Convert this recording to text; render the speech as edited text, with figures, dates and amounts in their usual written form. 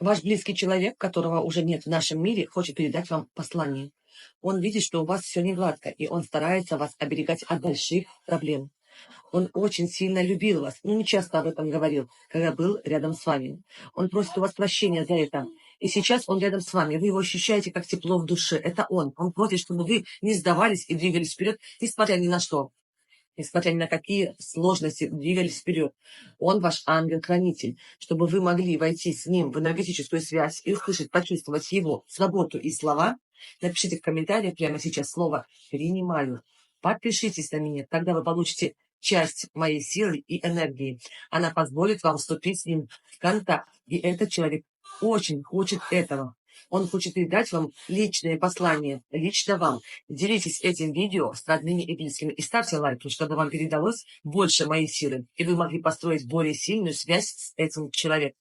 Ваш близкий человек, которого уже нет в нашем мире, хочет передать вам послание. Он видит, что у вас все не гладко, и он старается вас оберегать от больших проблем. Он очень сильно любил вас, но не часто об этом говорил, когда был рядом с вами. Он просит у вас прощения за это. И сейчас он рядом с вами. Вы его ощущаете как тепло в душе. Это он. Он просит, чтобы вы не сдавались и двигались вперед, несмотря ни на что. Несмотря ни на какие сложности, двигались вперед. Он ваш ангел-хранитель, чтобы вы могли войти с ним в энергетическую связь и услышать, почувствовать его заботу и слова. Напишите в комментариях прямо сейчас слово «принимаю». Подпишитесь на меня, тогда вы получите часть моей силы и энергии. Она позволит вам вступить с ним в контакт. И этот человек очень хочет этого. Он хочет передать вам личное послание, лично вам. Делитесь этим видео с родными и близкими и ставьте лайки, чтобы вам передалось больше моей силы, и вы могли построить более сильную связь с этим человеком.